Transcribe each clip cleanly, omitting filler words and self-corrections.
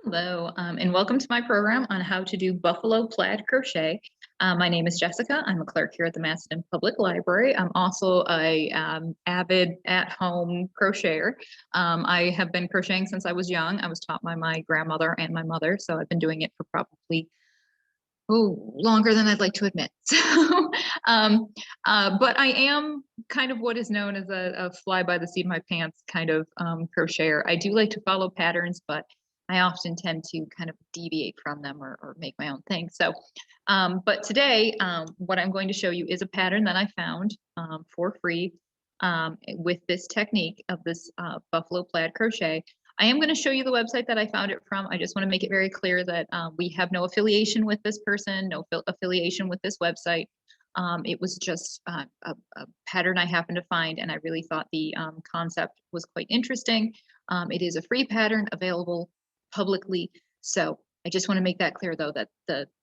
Hello, and welcome to my program on how to do buffalo plaid crochet. My name is Jessica. I'm a clerk here at the Maston Public Library. I'm also a avid at-home crocheter. I have been crocheting since I was young. I was taught by my grandmother and my mother, so I've been doing it for probably longer than I'd like to admit. So, but I am kind of what is known as a fly by the seat of my pants kind of crocheter. I do like to follow patterns, but I often tend to kind of deviate from them or make my own thing. So, but today, what I'm going to show you is a pattern that I found for free with this technique of this buffalo plaid crochet. I am going to show you the website that I found it from. I just want to make it very clear that we have no affiliation with this person, no affiliation with this website. It was just a pattern I happened to find, and I really thought the concept was quite interesting. It is a free pattern available publicly. So I just want to make that clear, though, that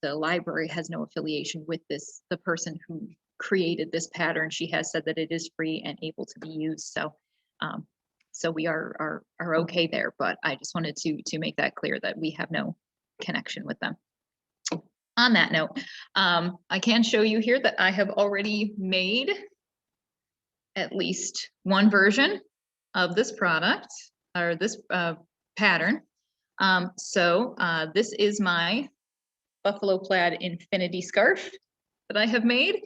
the library has no affiliation with the person who created this pattern. She has said that it is free and able to be used. So we are okay there, but I just wanted to make that clear that we have no connection with them. On that note, I can show you here that I have already made at least one version of this product or this pattern. This is my buffalo plaid infinity scarf that I have made.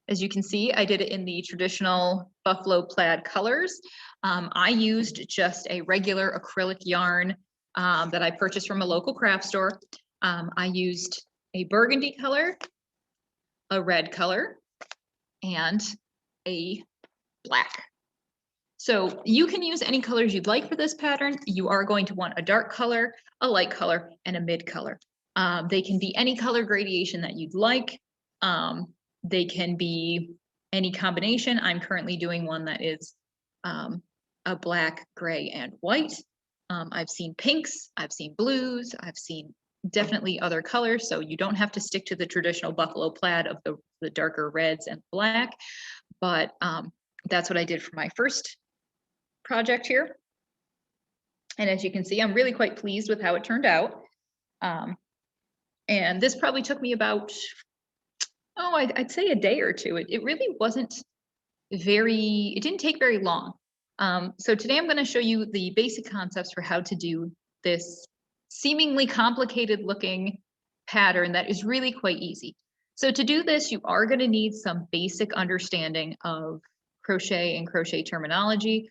As you can see, I did it in the traditional buffalo plaid colors. I used just a regular acrylic yarn that I purchased from a local craft store. I used a burgundy color, a red color, and a black. So you can use any colors you'd like for this pattern. You are going to want a dark color, a light color, and a mid color. They can be any color gradation that you'd like. They can be any combination. I'm currently doing one that is a black, gray, and white. I've seen pinks, I've seen blues, I've seen definitely other colors. So you don't have to stick to the traditional buffalo plaid of the darker reds and black. But that's what I did for my first project here. And as you can see, I'm really quite pleased with how it turned out. And this probably took me about I'd say a day or two. It really wasn't it didn't take very long. So today I'm going to show you the basic concepts for how to do this seemingly complicated looking pattern that is really quite easy. So to do this, you are going to need some basic understanding of crochet and crochet terminology.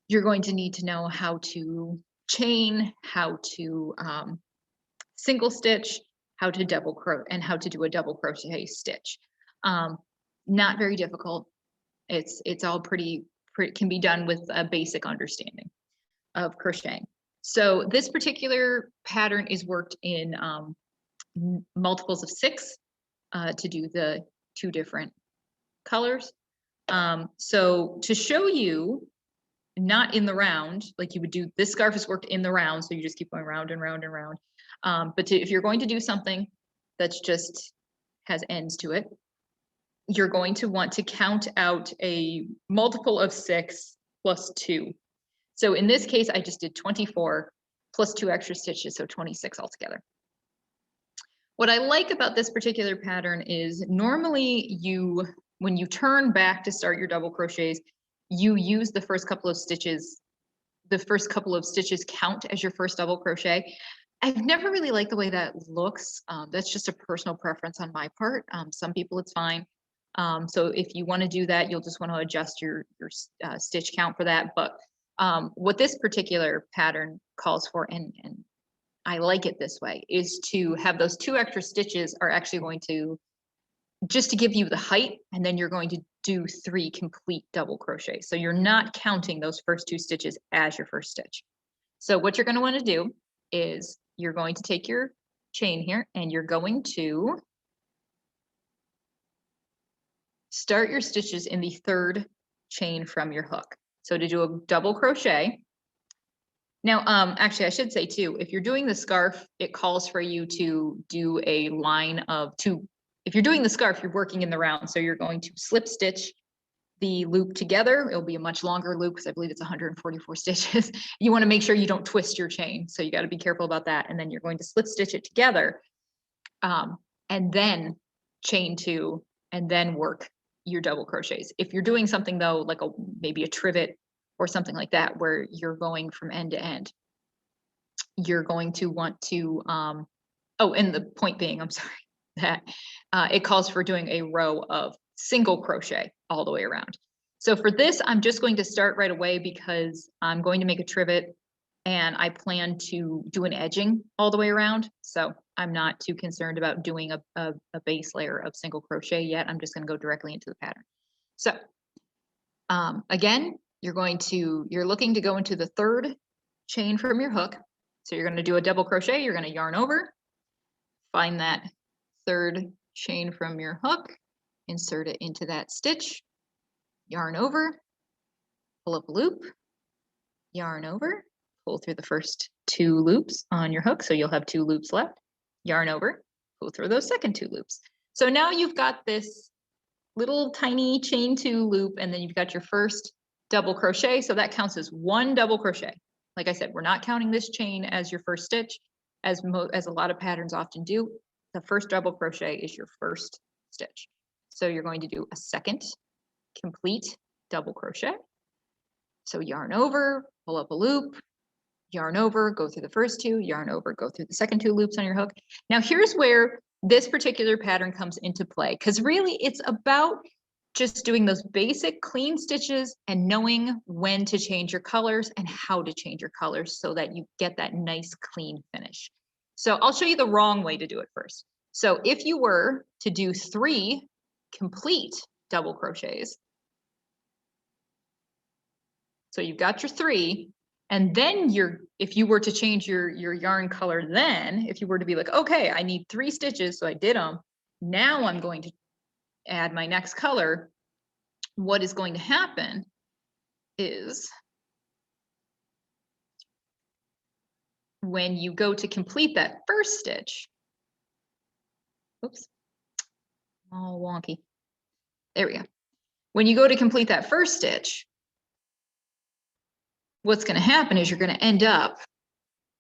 You're going to need to know how to chain, how to single stitch, how to double crochet, and how to do a double crochet stitch. Not very difficult. It's all pretty can be done with a basic understanding of crocheting. So this particular pattern is worked in multiples of 6 to do the 2 different colors. So to show you, not in the round, like you would do, this scarf is worked in the round, so you just keep going round and round and round. But if you're going to do something that's just has ends to it, you're going to want to count out a multiple of 6 plus 2. So in this case, I just did 24 plus 2 extra stitches, so 26 altogether. What I like about this particular pattern is normally when you turn back to start your double crochets, you use the first couple of stitches. The first couple of stitches count as your first double crochet. I've never really liked the way that looks. That's just a personal preference on my part. Some people it's fine. So if you want to do that, you'll just want to adjust your stitch count for that. But what this particular pattern calls for, and I like it this way, is to have those 2 extra stitches are actually going to just to give you the height, and then you're going to do 3 complete double crochets. So you're not counting those first 2 stitches as your first stitch. So what you're going to want to do is you're going to take your chain here and you're going to start your stitches in the 3rd chain from your hook. So to do a double crochet. Now, actually, I should say too, if you're doing the scarf, it calls for you to do a line of 2. If you're doing the scarf, you're working in the round. So you're going to slip stitch the loop together. It'll be a much longer loop because I believe it's 144 stitches. You want to make sure you don't twist your chain. So you got to be careful about that. And then you're going to slip stitch it together and then chain 2 and then work your double crochets. If you're doing something though, like maybe a trivet or something like that, where you're going from end to end, you're going to want to, oh, and the point being, I'm sorry, that it calls for doing a row of single crochet all the way around. So for this, I'm just going to start right away because I'm going to make a trivet and I plan to do an edging all the way around. So I'm not too concerned about doing a base layer of single crochet yet. I'm just going to go directly into the pattern. So again, you're looking to go into the 3rd chain from your hook. So you're going to do a double crochet, you're going to yarn over, find that 3rd chain from your hook, insert it into that stitch, yarn over, pull up a loop, yarn over, pull through the first 2 loops on your hook. So you'll have 2 loops left, yarn over, pull through those second 2 loops. So now you've got this little tiny chain 2 loop, and then you've got your first double crochet. So that counts as 1 double crochet. Like I said, we're not counting this chain as your first stitch, as a lot of patterns often do. The first double crochet is your first stitch. So you're going to do a second complete double crochet. So yarn over, pull up a loop, yarn over, go through the first 2, yarn over, go through the second 2 loops on your hook. Now here's where this particular pattern comes into play, because really it's about just doing those basic clean stitches and knowing when to change your colors and how to change your colors so that you get that nice clean finish. So I'll show you the wrong way to do it first. So if you were to do 3 complete double crochets, so you've got your 3, and then if you were to change your yarn color, then if you were to be like, okay, I need 3 stitches, so I did them, now I'm going to add my next color, what is going to happen is when you go to complete that first stitch, oops, all wonky. There we go. When you go to complete that first stitch, what's going to happen is you're going to end up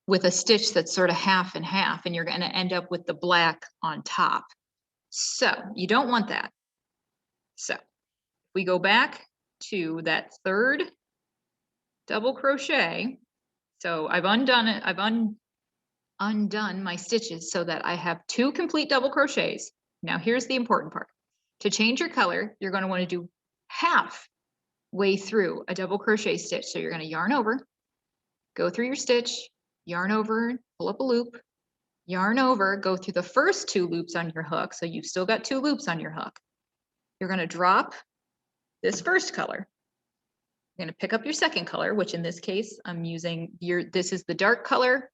with a stitch that's sort of half and half, and you're going to end up with the black on top. So you don't want that. So we go back to that 3rd double crochet. So I've undone it. I've undone my stitches so that I have 2 complete double crochets. Now here's the important part. To change your color, you're going to want to do half way through a double crochet stitch. So you're going to yarn over, go through your stitch, yarn over, pull up a loop, yarn over, go through the first 2 loops on your hook. So you've still got 2 loops on your hook. You're going to drop this first color. You're going to pick up your second color, which in this case, I'm using this is the dark color.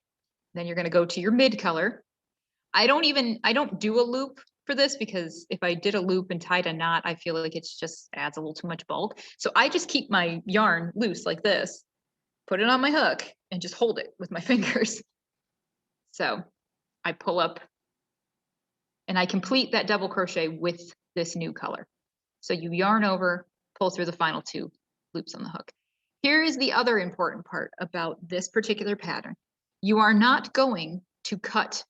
Then you're going to go to your mid color. I don't do a loop for this because if I did a loop and tied a knot, I feel like it just adds a little too much bulk. So I just keep my yarn loose like this, put it on my hook and just hold it with my fingers. So I pull up and I complete that double crochet with this new color. So you yarn over, pull through the final 2 loops on the hook. Here is the other important part about this particular pattern. You are not going to cut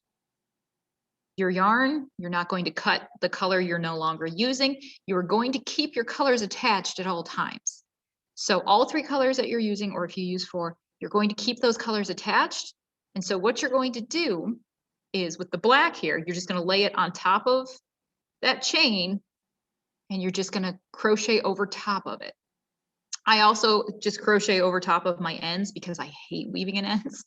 your yarn. You're not going to cut the color you're no longer using. You are going to keep your colors attached at all times. So all 3 colors that you're using, or if you use 4, you're going to keep those colors attached. And so what you're going to do is with the black here, you're just going to lay it on top of that chain and you're just going to crochet over top of it. I also just crochet over top of my ends because I hate weaving in ends.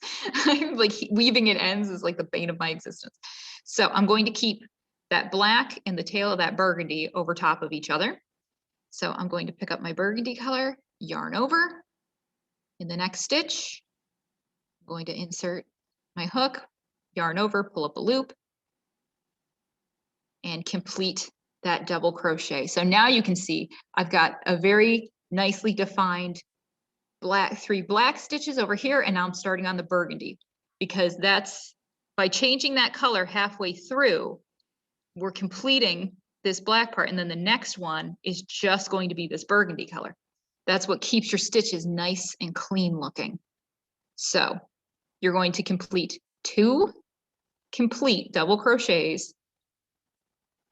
Like weaving in ends is like the bane of my existence. So I'm going to keep that black and the tail of that burgundy over top of each other. So I'm going to pick up my burgundy color, yarn over. In the next stitch, I'm going to insert my hook, yarn over, pull up a loop, and complete that double crochet. So now you can see I've got a very nicely defined 3 black stitches over here, and now I'm starting on the burgundy because that's by changing that color halfway through, we're completing this black part, and then the next one is just going to be this burgundy color. That's what keeps your stitches nice and clean looking. So you're going to complete 2 complete double crochets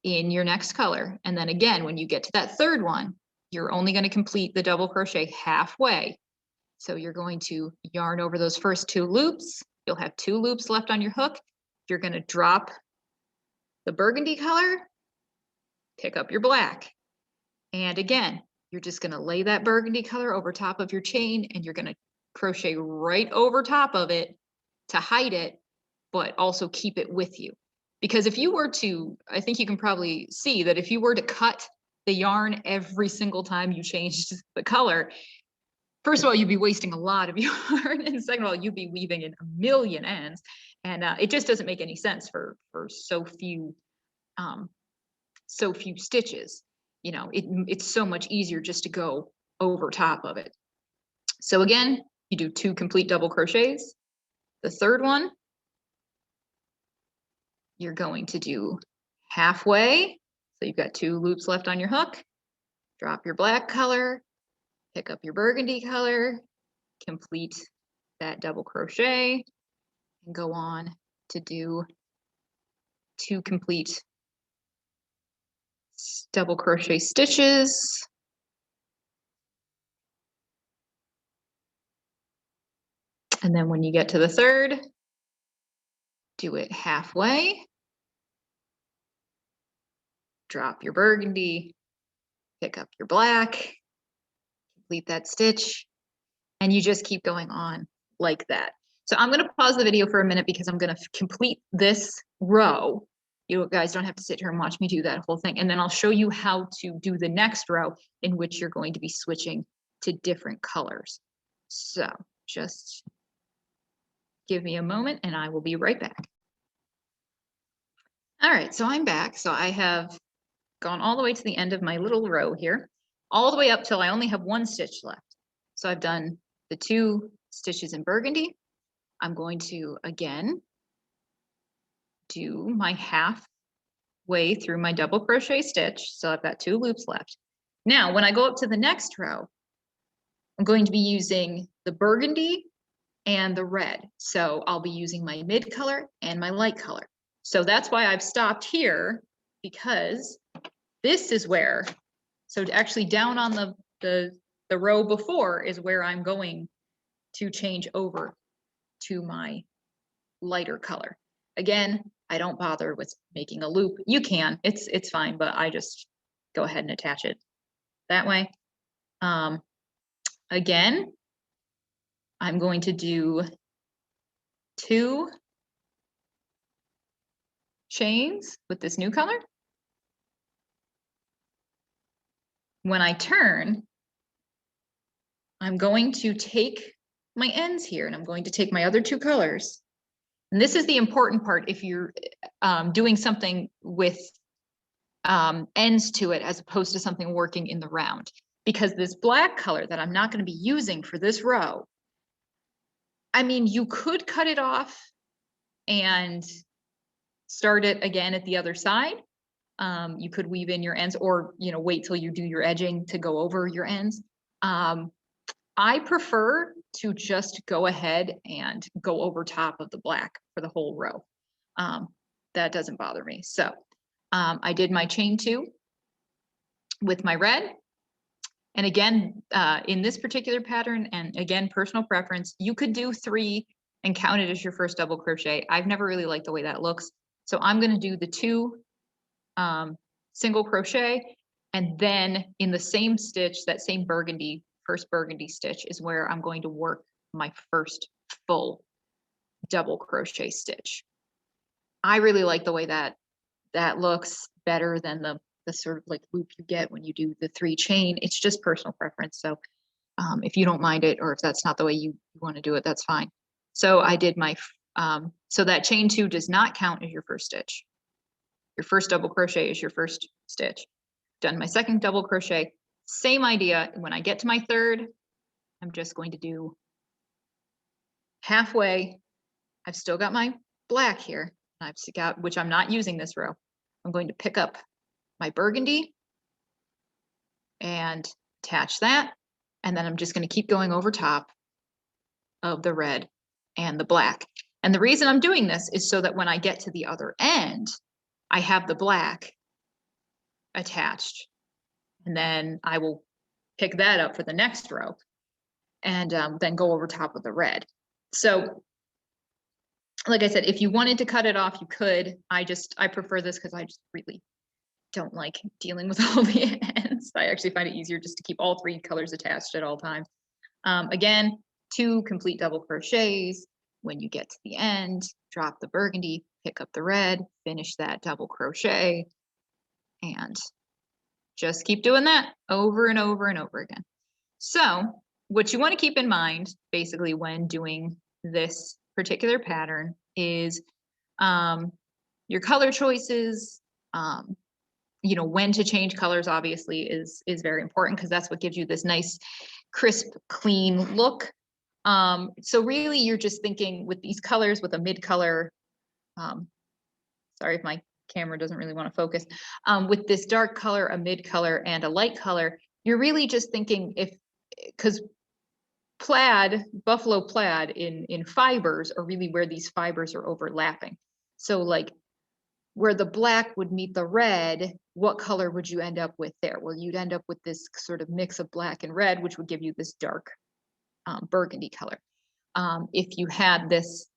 in your next color. And then again, when you get to that third one, you're only going to complete the double crochet halfway. So you're going to yarn over those first 2 loops. You'll have 2 loops left on your hook. You're going to drop the burgundy color, pick up your black. And again, you're just going to lay that burgundy color over top of your chain, and you're going to crochet right over top of it to hide it, but also keep it with you. Because if you were to, I think you can probably see that if you were to cut the yarn every single time you changed the color, first of all, you'd be wasting a lot of yarn, and second of all, you'd be weaving in a million ends, and it just doesn't make any sense for so few stitches. You know, it's so much easier just to go over top of it. So again, you do 2 complete double crochets. The third one, you're going to do halfway. So you've got 2 loops left on your hook. Drop your black color, pick up your burgundy color, complete that double crochet, and go on to do 2 complete double crochet stitches. And then when you get to the third, do it halfway, drop your burgundy, pick up your black, complete that stitch, and you just keep going on like that. So I'm going to pause the video for a minute because I'm going to complete this row. You guys don't have to sit here and watch me do that whole thing. And then I'll show you how to do the next row in which you're going to be switching to different colors. So just give me a moment and I will be right back. All right, so I'm back. So I have gone all the way to the end of my little row here, all the way up till I only have 1 stitch left. So I've done the 2 stitches in burgundy. I'm going to again do my halfway through my double crochet stitch. So I've got 2 loops left. Now, when I go up to the next row, I'm going to be using the burgundy and the red. So I'll be using my mid color and my light color. So that's why I've stopped here, because this is where, so actually down on the row before is where I'm going to change over to my lighter color. Again, I don't bother with making a loop. You can, it's fine, but I just go ahead and attach it that way. Again, I'm going to do 2 chains with this new color. When I turn, I'm going to take my ends here and I'm going to take my other 2 colors. And this is the important part if you're doing something with ends to it as opposed to something working in the round. Because this black color that I'm not going to be using for this row, I mean, you could cut it off and start it again at the other side. You could weave in your ends, or wait till you do your edging to go over your ends. I prefer to just go ahead and go over top of the black for the whole row. That doesn't bother me. So I did my chain 2 with my red. And again, in this particular pattern, and again, personal preference, you could do 3 and count it as your first double crochet. I've never really liked the way that looks. So I'm going to do the 2 single crochet, and then in the same stitch, that same burgundy, first burgundy stitch is where I'm going to work my first full double crochet stitch. I really like the way that looks, better than the sort of like loop you get when you do the 3 chain. It's just personal preference. So if you don't mind it, or if that's not the way you want to do it, that's fine. So I did my, so that chain 2 does not count as your first stitch. Your first double crochet is your first stitch. Done my second double crochet, same idea. When I get to my third, I'm just going to do halfway. I've still got my black here. I've got, which I'm not using this row. I'm going to pick up my burgundy and attach that. And then I'm just going to keep going over top of the red and the black. And the reason I'm doing this is so that when I get to the other end, I have the black attached. And then I will pick that up for the next row and then go over top of the red. So like I said, if you wanted to cut it off, you could. I prefer this because I just really don't like dealing with all the ends. I actually find it easier just to keep all three colors attached at all times. Again, 2 complete double crochets. When you get to the end, drop the burgundy, pick up the red, finish that double crochet, and just keep doing that over and over and over again. So what you want to keep in mind, basically, when doing this particular pattern is your color choices. You know, when to change colors obviously is very important because that's what gives you this nice, crisp, clean look. So really you're just thinking with these colors, with a mid color, sorry if my camera doesn't really want to focus, with this dark color, a mid color, and a light color, you're really just thinking because plaid, buffalo plaid in fibers are really where these fibers are overlapping. So like where the black would meet the red, what color would you end up with there? Well, you'd end up with this sort of mix of black and red, which would give you this dark burgundy color. If you had this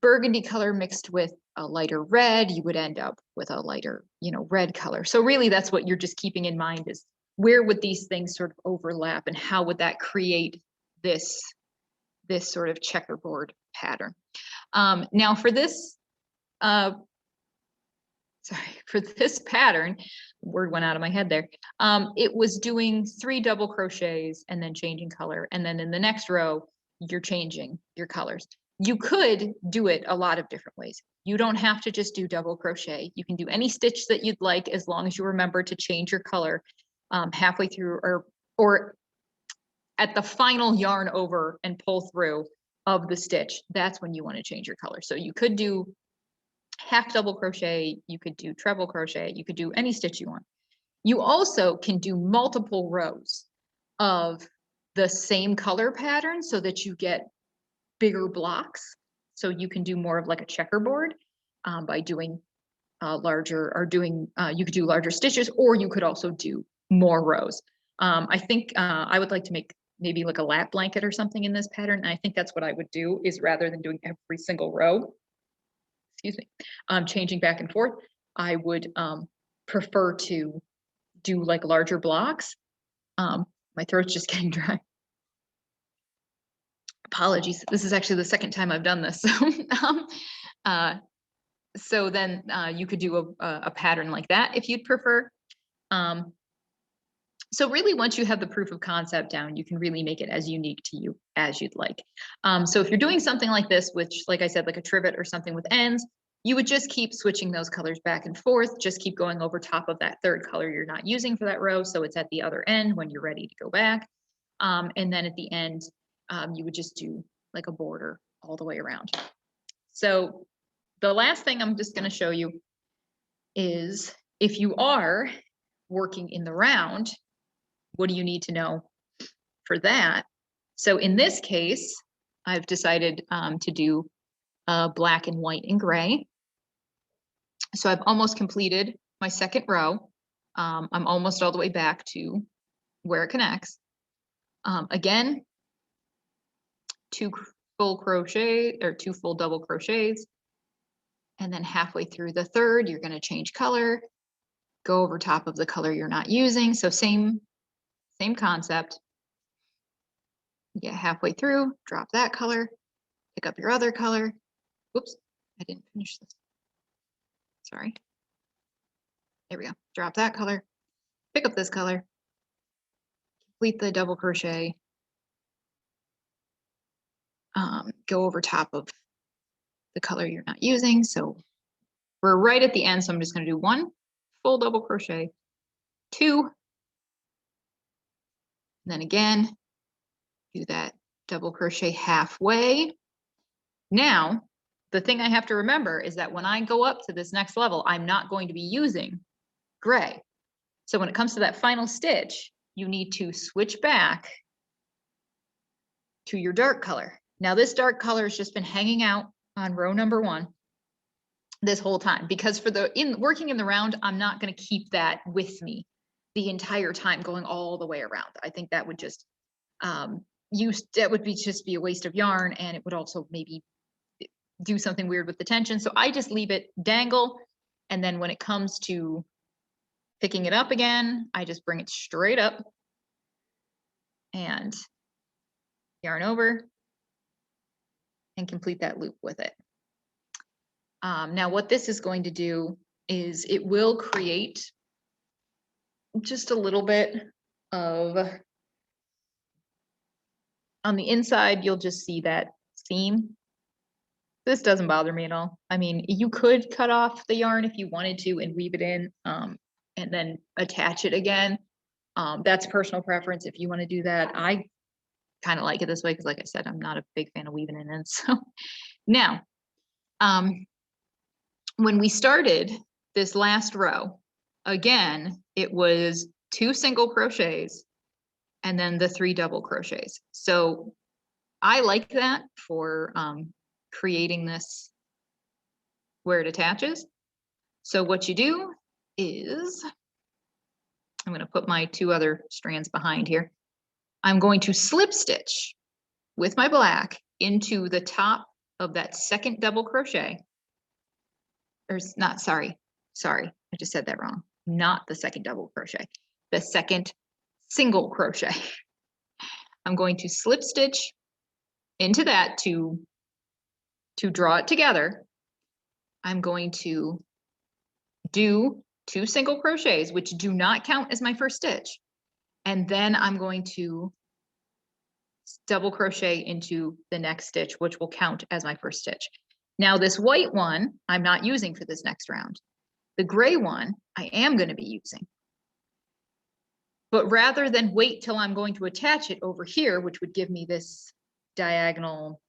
burgundy color mixed with a lighter red, you would end up with a lighter, red color. So really that's what you're just keeping in mind is where would these things sort of overlap and how would that create this sort of checkerboard pattern. Now for this, for this pattern, the word went out of my head there. It was doing 3 double crochets and then changing color. And then in the next row, you're changing your colors. You could do it a lot of different ways. You don't have to just do double crochet. You can do any stitch that you'd like as long as you remember to change your color halfway through or at the final yarn over and pull through of the stitch. That's when you want to change your color. So you could do half double crochet, you could do treble crochet, you could do any stitch you want. You also can do multiple rows of the same color pattern so that you get bigger blocks. So you can do more of like a checkerboard by doing larger or doing, you could do larger stitches, or you could also do more rows. I think I would like to make maybe like a lap blanket or something in this pattern. And I think that's what I would do is rather than doing every single row, excuse me, changing back and forth, I would prefer to do like larger blocks. My throat's just getting dry. Apologies. This is actually the second time I've done this. So then you could do a pattern like that if you'd prefer. So really, once you have the proof of concept down, you can really make it as unique to you as you'd like. So if you're doing something like this, which, like I said, like a trivet or something with ends, you would just keep switching those colors back and forth, just keep going over top of that third color you're not using for that row. So it's at the other end when you're ready to go back. And then at the end, you would just do like a border all the way around. So the last thing I'm just going to show you is if you are working in the round, what do you need to know for that? So in this case, I've decided to do black and white and gray. So I've almost completed my second row. I'm almost all the way back to where it connects. Again, 2 full crochet or 2 full double crochets. And then halfway through the third, you're going to change color, go over top of the color you're not using. So same concept. Get halfway through, drop that color, pick up your other color. Whoops, I didn't finish this. Sorry. There we go. Drop that color, pick up this color, complete the double crochet, go over top of the color you're not using. So we're right at the end. So I'm just going to do 1 full double crochet, 2, and then again, do that double crochet halfway. Now, the thing I have to remember is that when I go up to this next level, I'm not going to be using gray. So when it comes to that final stitch, you need to switch back to your dark color. Now this dark color has just been hanging out on row number 1 this whole time, because for working in the round, I'm not going to keep that with me the entire time going all the way around. I think that would just just be a waste of yarn, and it would also maybe do something weird with the tension. So I just leave it dangle, and then when it comes to picking it up again, I just bring it straight up and yarn over and complete that loop with it. Now what this is going to do is it will create just a little bit of, on the inside, you'll just see that seam. This doesn't bother me at all. I mean, you could cut off the yarn if you wanted to and weave it in and then attach it again. That's personal preference if you want to do that. I kind of like it this way because, like I said, I'm not a big fan of weaving it in. So now, when we started this last row, again, it was 2 single crochets and then the 3 double crochets. So I like that for creating this where it attaches. So what you do is, I'm going to put my 2 other strands behind here. I'm going to slip stitch with my black into the top of that second double crochet. Or not, sorry, I just said that wrong. Not the second double crochet, the second single crochet. I'm going to slip stitch into that to draw it together. I'm going to do 2 single crochets, which do not count as my first stitch. And then I'm going to double crochet into the next stitch, which will count as my first stitch. Now this white one, I'm not using for this next round. The gray one, I am going to be using. But rather than wait till I'm going to attach it over here, which would give me this diagonal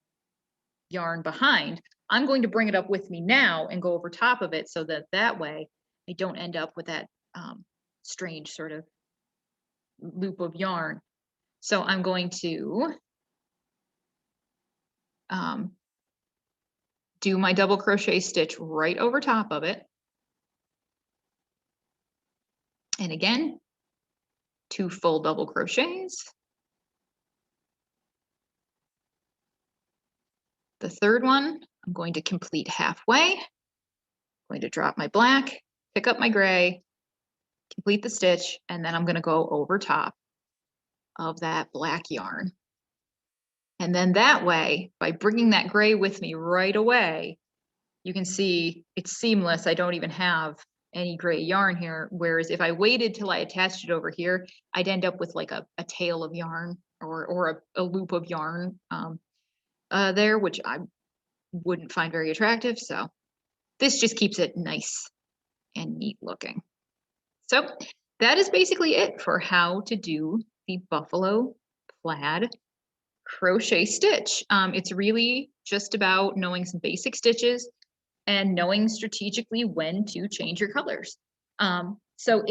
yarn behind, I'm going to bring it up with me now and go over top of it so that way I don't end up with that strange sort of loop of yarn. So I'm going to do my double crochet stitch right over top of it. And again, 2 full double crochets. The third one, I'm going to complete halfway. I'm going to drop my black, pick up my gray, complete the stitch, and then I'm going to go over top of that black yarn. And then that way, by bringing that gray with me right away, you can see it's seamless. I don't even have any gray yarn here. Whereas if I waited till I attached it over here, I'd end up with like a tail of yarn or a loop of yarn there, which I wouldn't find very attractive. So this just keeps it nice and neat looking. So that is basically it for how to do the buffalo plaid crochet stitch. It's really just about knowing some basic stitches and knowing strategically when to change your colors. So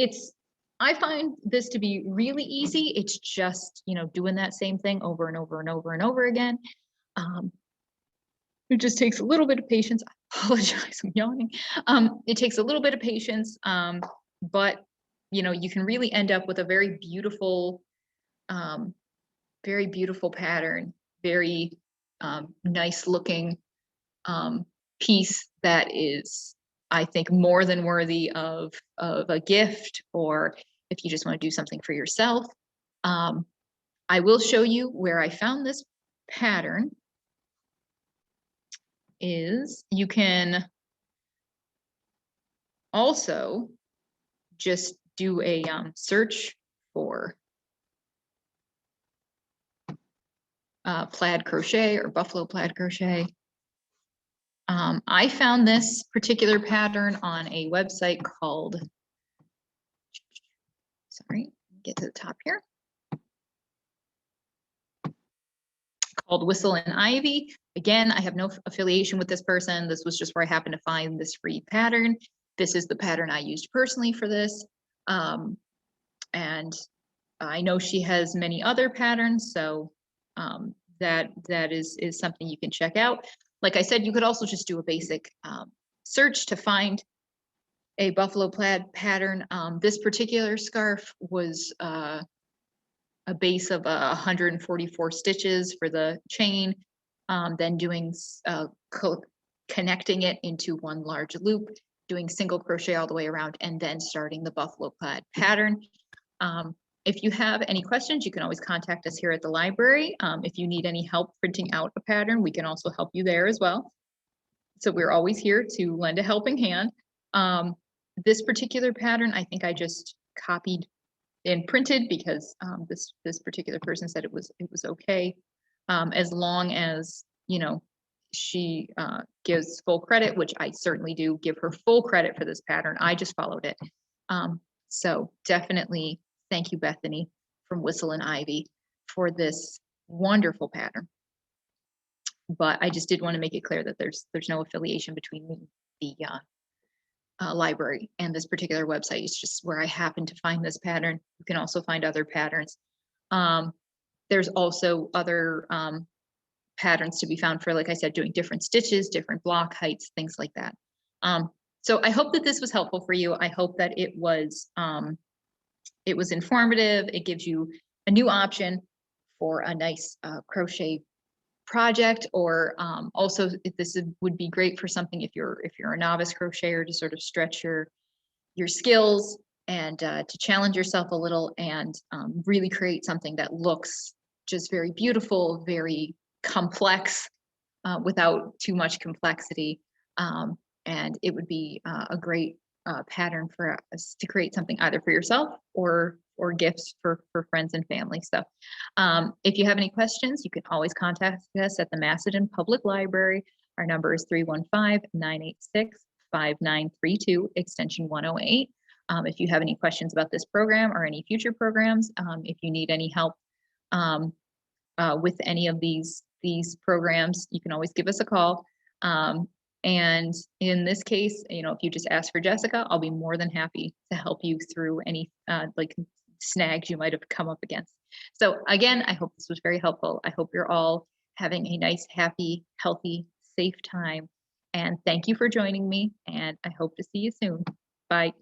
I find this to be really easy. It's just, doing that same thing over and over and over and over again. It just takes a little bit of patience. I apologize, I'm yawning. It takes a little bit of patience, but you can really end up with a very beautiful pattern, very nice looking piece that is, I think, more than worthy of a gift, or if you just want to do something for yourself. I will show you where I found this pattern. You can also just do a search for plaid crochet or buffalo plaid crochet. I found this particular pattern on a website called, get to the top here, called Whistle and Ivy. Again, I have no affiliation with this person. This was just where I happened to find this free pattern. This is the pattern I used personally for this. And I know she has many other patterns, so that is something you can check out. Like I said, you could also just do a basic search to find a buffalo plaid pattern. This particular scarf was a base of 144 stitches for the chain, then doing connecting it into one large loop, doing single crochet all the way around, and then starting the buffalo plaid pattern. If you have any questions, you can always contact us here at the library. If you need any help printing out a pattern, we can also help you there as well. So we're always here to lend a helping hand. This particular pattern, I think I just copied and printed because this particular person said it was okay, as long as, you know, she gives full credit, which I certainly do give her full credit for this pattern. I just followed it. So definitely thank you, Bethany from Whistle and Ivy, for this wonderful pattern. But I just did want to make it clear that there's no affiliation between me, the library, and this particular website. It's just where I happen to find this pattern. You can also find other patterns. There's also other patterns to be found for, like I said, doing different stitches, different block heights, things like that. So I hope that this was helpful for you. I hope that it was informative. It gives you a new option for a nice crochet project, or also this would be great for something if you're a novice crocheter, to sort of stretch your skills and to challenge yourself a little, and really create something that looks just very beautiful, very complex, without too much complexity. And it would be a great pattern for us to create something either for yourself or gifts for friends and family. So if you have any questions, you can always contact us at the Macedon Public Library. Our number is 315-986-5932, extension 108. If you have any questions about this program or any future programs, if you need any help with any of these programs, you can always give us a call. And in this case, you know, if you just ask for Jessica, I'll be more than happy to help you through any like snags you might have come up against. So again, I hope this was very helpful. I hope you're all having a nice, happy, healthy, safe time. And thank you for joining me. And I hope to see you soon. Bye.